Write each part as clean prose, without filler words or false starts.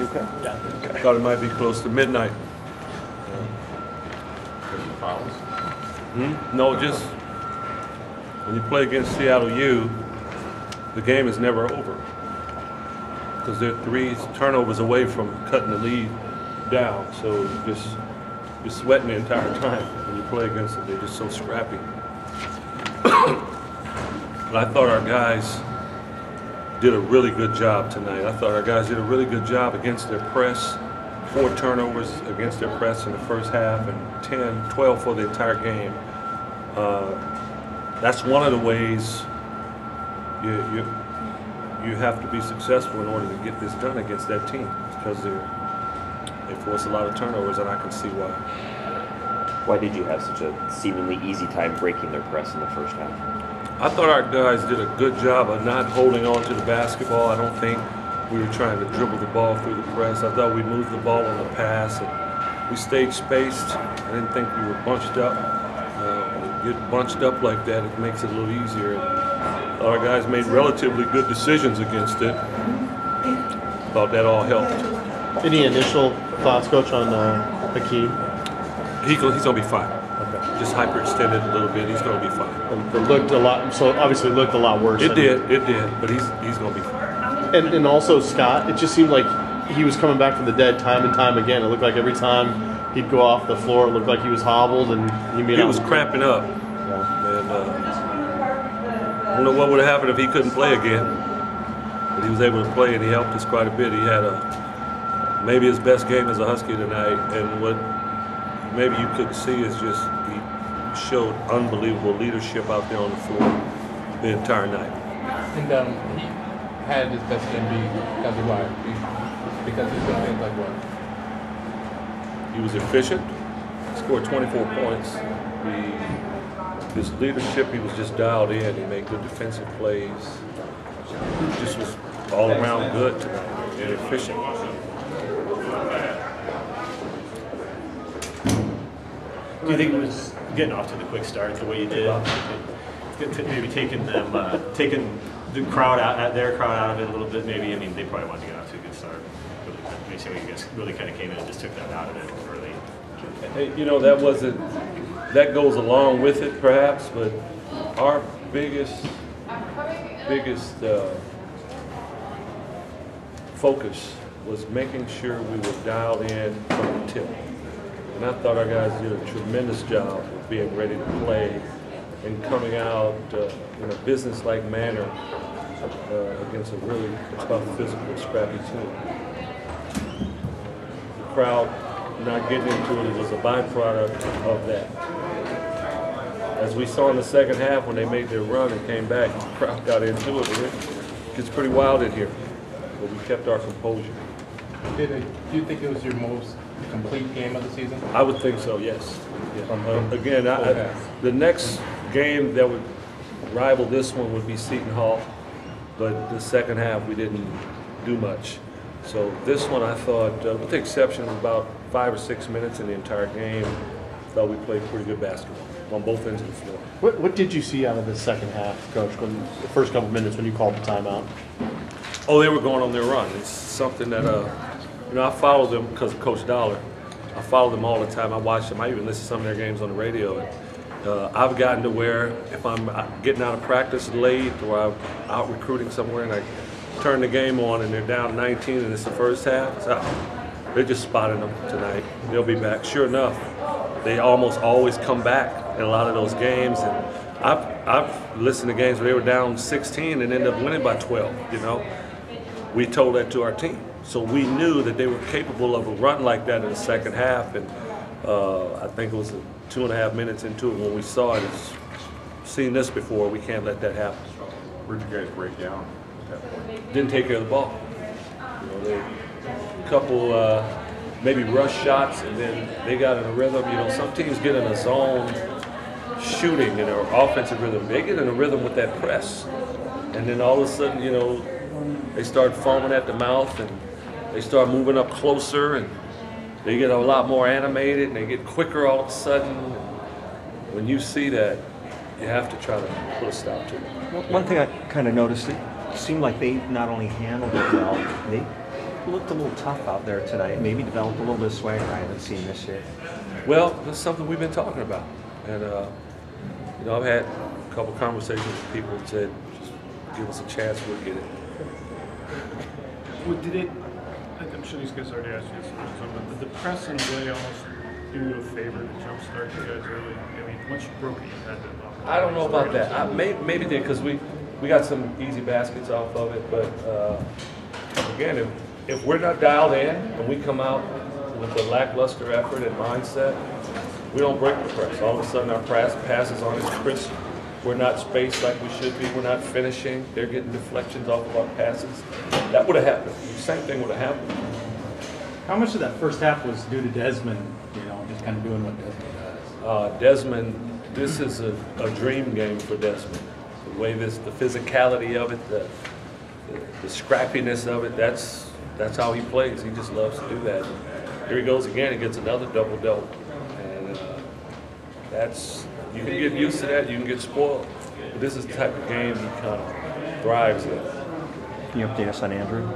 Okay. Yeah. I thought it might be close to midnight. Fouls? No, just when you play against Seattle U, the game is never over because they're 3 turnovers away from cutting the lead down. So you're sweating the entire time when you play against them. They're just so scrappy. But I thought our guys did a really good job tonight. I thought our guys did a really good job against their press. 4 turnovers against their press in the first half and 10, 12 for the entire game. That's one of the ways you have to be successful in order to get this done against that team because they force a lot of turnovers, and I can see why. Why did you have such a seemingly easy time breaking their press in the first half? I thought our guys did a good job of not holding on to the basketball. I don't think we were trying to dribble the ball through the press. I thought we moved the ball on the pass, and we stayed spaced. I didn't think we were bunched up. When you get bunched up like that, it makes it a little easier. And our guys made relatively good decisions against it. Thought that all helped. Any initial thoughts, Coach, on Hakeem? He's going to be fine. Okay. Just hyperextended a little bit. He's going to be fine. It looked a lot. So obviously looked a lot worse. It did. But he's going to be fine. And also Scott, it just seemed like he was coming back from the dead time and time again. It looked like every time he'd go off the floor, it looked like he was hobbled and he was cramping up. Yeah. And I don't know what would have happened if he couldn't play again. But he was able to play, and he helped us quite a bit. He had maybe his best game as a Husky tonight, and what maybe you couldn't see is just he showed unbelievable leadership out there on the floor the entire night. And he had his best game because of why? Because he's doing things like what? He was efficient, scored 24 points. His leadership, he was just dialed in. He made good defensive plays. He just was all around good tonight and efficient. Do you think it was getting off to the quick start the way you did? Maybe taking the crowd out, their crowd out of it a little bit. Maybe, I mean, they probably wanted to get off to a good start. Maybe some of you guys really kind of came in and just took that out of it early. You know, that goes along with it perhaps, but our biggest focus was making sure we were dialed in from the tip. And I thought our guys did a tremendous job of being ready to play and coming out in a business-like manner against a really tough, physical, scrappy team. The crowd not getting into it was a byproduct of that. As we saw in the second half when they made their run and came back, the crowd got into it. It gets pretty wild in here, but we kept our composure. Do you think it was your most complete game of the season? I would think so, yes. Yeah. Again, the next game that would rival this one would be Seton Hall, but the second half we didn't do much. So this one I thought, with the exception of about 5 or 6 minutes in the entire game, I thought we played pretty good basketball on both ends of the floor. What did you see out of the second half, Coach, when the first couple minutes when you called the timeout? Oh, they were going on their run. It's something that, you know, I follow them because of Coach Dollar. I follow them all the time. I watch them. I even listen to some of their games on the radio. And, I've gotten to where if I'm getting out of practice late or I'm out recruiting somewhere and I turn the game on and they're down 19 and it's the first half, so they're just spotting them tonight. They'll be back. Sure enough, they almost always come back in a lot of those games. And I've listened to games where they were down 16 and ended up winning by 12, you know. We told that to our team. So we knew that they were capable of a run like that in the second half. And I think it was 2.5 minutes into it when we saw it. It's seen this before. We can't let that happen. Where'd you guys break down at that point? Didn't take care of the ball. You know, they couple maybe rush shots, and then they got in a rhythm. You know, some teams get in a zone shooting in their offensive rhythm. They get in a rhythm with that press, and then all of a sudden, you know, they start foaming at the mouth, and they start moving up closer, and they get a lot more animated, and they get quicker all of a sudden. When you see that, you have to try to put a stop to it. One thing I kind of noticed, it seemed like they not only handled it well, looked a little tough out there tonight. Maybe developed a little bit of swagger I haven't seen this year. Well, that's something we've been talking about. And, you know, I've had a couple conversations with people who said, just give us a chance, we'll get it. Well, did it, I'm sure these guys already asked you this, but did the press in a way almost do you a favor to jumpstart you guys early? I mean, once you broke it, you had to. I don't know about that. Maybe did, because we got some easy baskets off of it. But, again, if we're not dialed in and we come out with a lackluster effort and mindset, we don't break the press. All of a sudden our passes aren't as crisp. We're not spaced like we should be. We're not finishing. They're getting deflections off of our passes. That would have happened. The same thing would have happened. How much of that first half was due to Desmond, just kind of doing what Desmond does? Desmond, this is a dream game for Desmond. The way the physicality of it, the scrappiness of it, that's how he plays. He just loves to do that. Here he goes again. He gets another double-double. And you can get used to that. You can get spoiled. But this is the type of game he kind of thrives in. Can you update us on Andrew?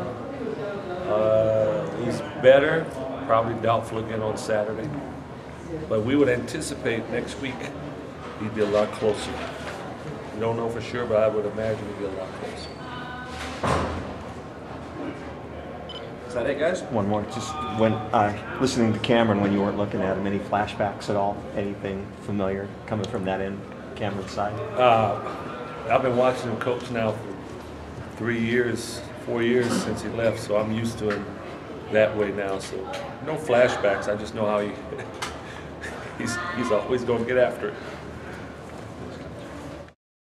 He's better. Probably doubtful again on Saturday. But we would anticipate next week he'd be a lot closer. We don't know for sure, but I would imagine he'd be a lot closer. Is that it, guys? One more. Just when listening to Cameron when you weren't looking at him, any flashbacks at all? Anything familiar coming from that end, Cameron's side? I've been watching him coach now for 3 years, 4 years since he left, so I'm used to him that way now. So no flashbacks. I just know how he's always going to get after it.